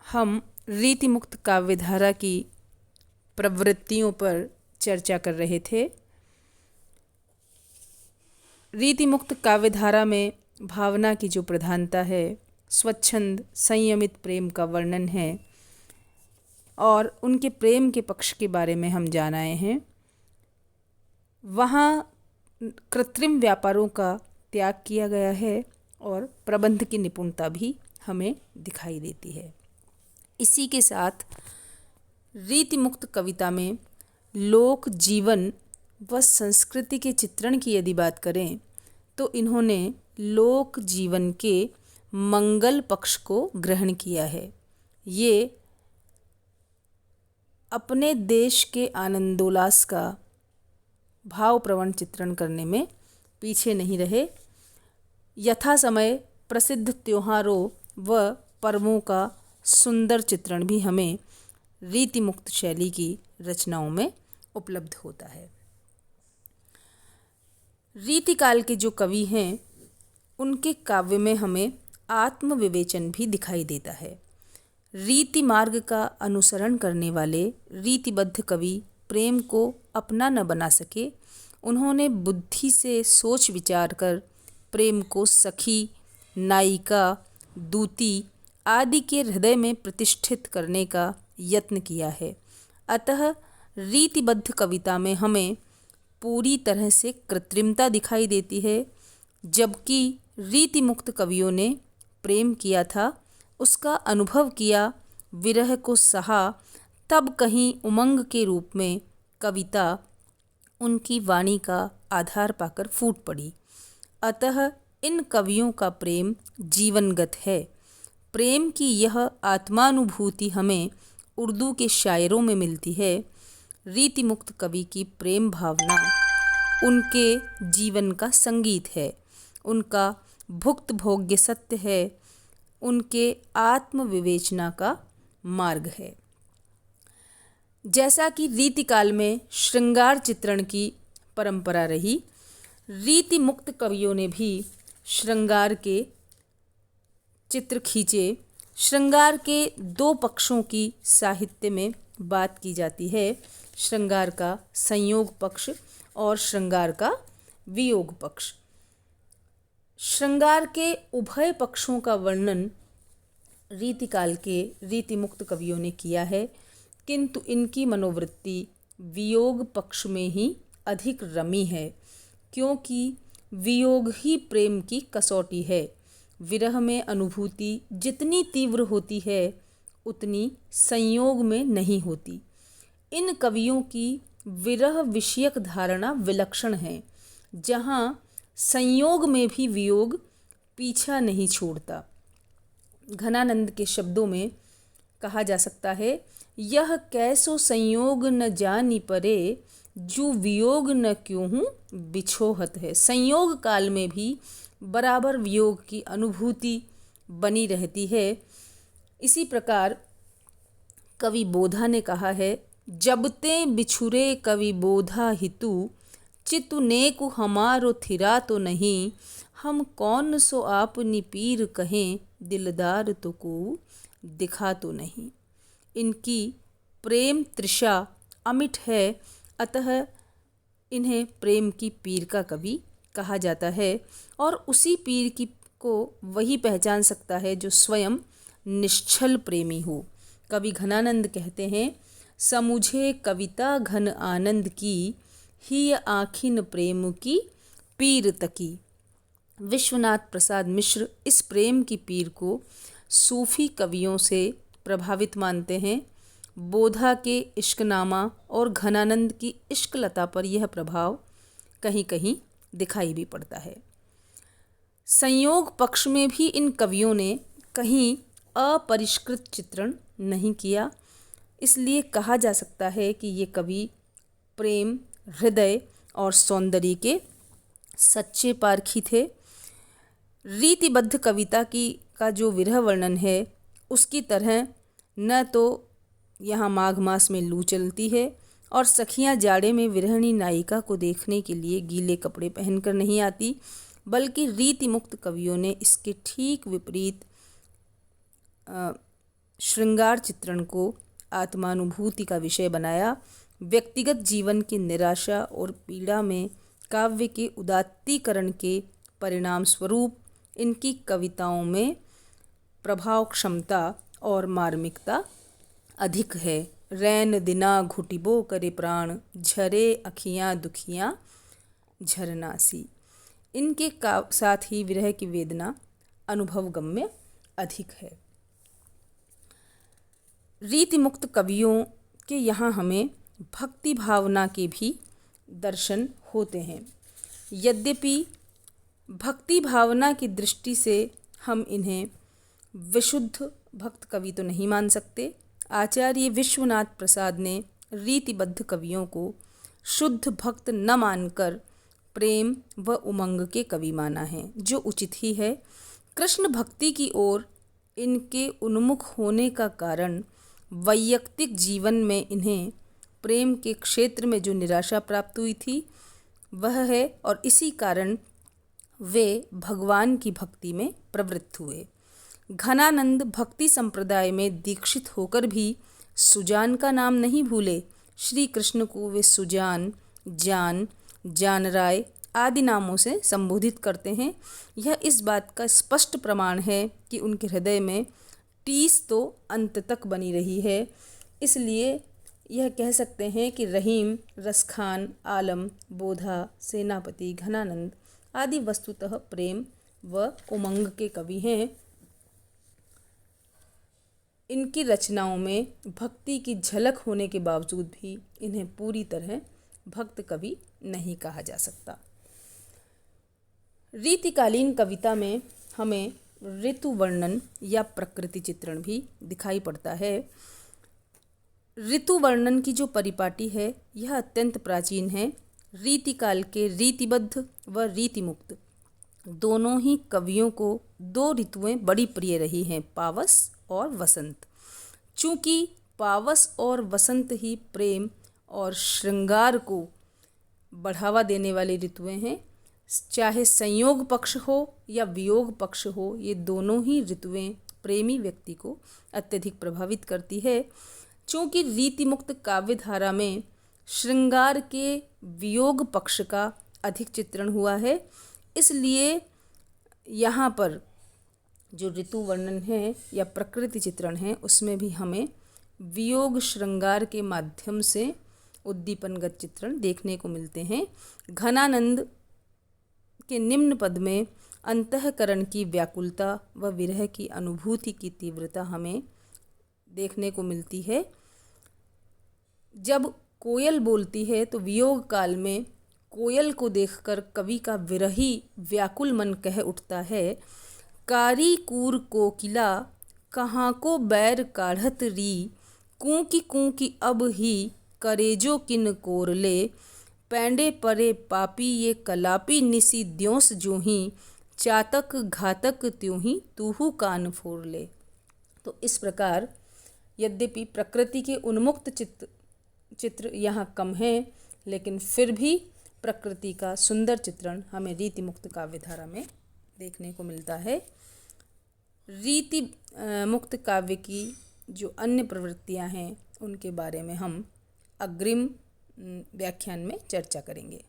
हम रीतिमुक्त काव्यधारा की प्रवृत्तियों पर चर्चा कर रहे थे। रीतिमुक्त काव्यधारा में भावना की जो प्रधानता है, स्वच्छंद संयमित प्रेम का वर्णन है और उनके प्रेम के पक्ष के बारे में हम जान आए हैं। वहाँ कृत्रिम व्यापारों का त्याग किया गया है और प्रबंध की निपुणता भी हमें दिखाई देती है। इसी के साथ रीतिमुक्त कविता में लोक जीवन व संस्कृति के चित्रण की यदि बात करें तो इन्होंने लोक जीवन के मंगल पक्ष को ग्रहण किया है। ये अपने देश के आनंदोल्लास का भावप्रवण चित्रण करने में पीछे नहीं रहे। यथा समय प्रसिद्ध त्योहारों व पर्वों का सुंदर चित्रण भी हमें रीतिमुक्त शैली की रचनाओं में उपलब्ध होता है। रीतिकाल के जो कवि हैं उनके काव्य में हमें आत्मविवेचन भी दिखाई देता है। रीति मार्ग का अनुसरण करने वाले रीतिबद्ध कवि प्रेम को अपना न बना सके। उन्होंने बुद्धि से सोच विचार कर प्रेम को सखी, नायिका, दूती आदि के हृदय में प्रतिष्ठित करने का यत्न किया है। अतः रीतिबद्ध कविता में हमें पूरी तरह से कृत्रिमता दिखाई देती है, जबकि रीतिमुक्त कवियों ने प्रेम किया था, उसका अनुभव किया, विरह को सहा, तब कहीं उमंग के रूप में कविता उनकी वाणी का आधार पाकर फूट पड़ी। अतः इन कवियों का प्रेम जीवनगत है। प्रेम की यह आत्मानुभूति हमें उर्दू के शायरों में मिलती है। रीतिमुक्त कवि की प्रेम भावना उनके जीवन का संगीत है, उनका भुक्त भोग्य सत्य है, उनके आत्मविवेचना का मार्ग है। जैसा कि रीतिकाल में श्रृंगार चित्रण की परंपरा रही, रीतिमुक्त कवियों ने भी श्रृंगार के चित्र खींचे। श्रृंगार के दो पक्षों की साहित्य में बात की जाती है, श्रृंगार का संयोग पक्ष और श्रृंगार का वियोग पक्ष। श्रृंगार के उभय पक्षों का वर्णन रीतिकाल के रीतिमुक्त कवियों ने किया है, किंतु इनकी मनोवृत्ति वियोग पक्ष में ही अधिक रमी है, क्योंकि वियोग ही प्रेम की कसौटी है। विरह में अनुभूति जितनी तीव्र होती है उतनी संयोग में नहीं होती। इन कवियों की विरह विषयक धारणा विलक्षण है, जहाँ संयोग में भी वियोग पीछा नहीं छोड़ता। घनानंद के शब्दों में कहा जा सकता है, यह कैसो संयोग न जानी परे, जो वियोग न क्यों हूँ बिछोहत है। संयोग काल में भी बराबर वियोग की अनुभूति बनी रहती है। इसी प्रकार कवि बोधा ने कहा है, जबते बिछुरे कवि बोधा हितु, चितु नेकु हमारो थिरा तो नहीं, हम कौन सो आपनी पीर कहें, दिलदार तो को दिखा तो नहीं। इनकी प्रेम तृषा अमिट है, अतः इन्हें प्रेम की पीर का कवि कहा जाता है और उसी पीर की को वही पहचान सकता है जो स्वयं निश्चल प्रेमी हो। कवि घनानंद कहते हैं, समुझे कविता घन आनंद की, ही आखिन प्रेम की पीर तकी। विश्वनाथ प्रसाद मिश्र इस प्रेम की पीर को सूफी कवियों से प्रभावित मानते हैं। बोधा के इश्कनामा और घनानंद की इश्कलता पर यह प्रभाव कहीं कहीं दिखाई भी पड़ता है। संयोग पक्ष में भी इन कवियों ने कहीं अपरिष्कृत चित्रण नहीं किया, इसलिए कहा जा सकता है कि ये कवि प्रेम, हृदय और सौंदर्य के सच्चे पारखी थे। रीतिबद्ध कविता का जो विरह वर्णन है उसकी तरह न तो यहाँ माघ मास में लू चलती है और सखियाँ जाड़े में विरहणी नायिका को देखने के लिए गीले कपड़े पहनकर नहीं आती, बल्कि रीतिमुक्त कवियों ने इसके ठीक विपरीत श्रृंगार चित्रण को आत्मानुभूति का विषय बनाया। व्यक्तिगत जीवन की निराशा और पीड़ा में काव्य के उदात्तीकरण के परिणाम स्वरूप इनकी कविताओं में प्रभाव क्षमता और मार्मिकता अधिक है। रैन दिना घुटिबो करे प्राण, झरे अखियाँ दुखियाँ झरनासी। इनके साथ ही विरह की वेदना अनुभव गम्य अधिक है। रीति मुक्त कवियों के यहाँ हमें भक्ति भावना के भी दर्शन होते हैं। यद्यपि भक्ति भावना की दृष्टि से हम इन्हें विशुद्ध भक्त कवि तो नहीं मान सकते। आचार्य विश्वनाथ प्रसाद ने रीतिबद्ध कवियों को शुद्ध भक्त न मानकर प्रेम व उमंग के कवि माना है, जो उचित ही है। कृष्ण भक्ति की ओर इनके उन्मुख होने का कारण वैयक्तिक जीवन में इन्हें प्रेम के क्षेत्र में जो निराशा प्राप्त हुई थी वह है, और इसी कारण वे भगवान की भक्ति में प्रवृत्त हुए। घनानंद भक्ति संप्रदाय में दीक्षित होकर भी सुजान का नाम नहीं भूले। श्री कृष्ण को वे सुजान, जान, जानराय आदि नामों से संबोधित करते हैं। यह इस बात का स्पष्ट प्रमाण है कि उनके हृदय में टीस तो अंत तक बनी रही है। इसलिए यह कह सकते हैं कि रहीम, रसखान, आलम, बोधा, सेनापति, घनानंद आदि वस्तुतः प्रेम व उमंग के कवि हैं। इनकी रचनाओं में भक्ति की झलक होने के बावजूद भी इन्हें पूरी तरह भक्त कवि नहीं कहा जा सकता। रीतिकालीन कविता में हमें ऋतु वर्णन या प्रकृति चित्रण भी दिखाई पड़ता है। ऋतु वर्णन की जो परिपाटी है यह अत्यंत प्राचीन है। रीतिकाल के रीतिबद्ध व रीतिमुक्त दोनों ही कवियों को दो ऋतुएं बड़ी प्रिय रही हैं, पावस और वसंत। चूँकि पावस और वसंत ही प्रेम और श्रृंगार को बढ़ावा देने वाली ऋतुएं हैं, चाहे संयोग पक्ष हो या वियोग पक्ष हो, ये दोनों ही ऋतुएं प्रेमी व्यक्ति को अत्यधिक प्रभावित करती है। चूँकि रीतिमुक्त काव्यधारा में श्रृंगार के वियोग पक्ष का अधिक चित्रण हुआ है, इसलिए यहाँ पर जो ऋतु वर्णन है या प्रकृति चित्रण है उसमें भी हमें वियोग श्रृंगार के माध्यम से उद्दीपनगत चित्रण देखने को मिलते हैं। घनानंद के निम्न पद में अंतःकरण की व्याकुलता व विरह की अनुभूति की तीव्रता हमें देखने को मिलती है। जब कोयल बोलती है तो वियोग काल में कोयल को देखकर कवि का विरही व्याकुल मन कह उठता है, कारी कूर कोकिला कहाँ को बैर काढ़त री, कूकी अब ही करेजो किन कोरले, पैंडे परे पापी ये कलापी निसी द्योंस जो ही, चातक घातक त्यों ही तूहू कान फोर ले। तो इस प्रकार यद्यपि प्रकृति के उन्मुक्त चित्र यहाँ कम है, लेकिन फिर भी प्रकृति का सुंदर चित्रण हमें रीति मुक्त काव्यधारा में देखने को मिलता है। रीति मुक्त काव्य की जो अन्य प्रवृत्तियाँ हैं उनके बारे में हम अग्रिम व्याख्यान में चर्चा करेंगे।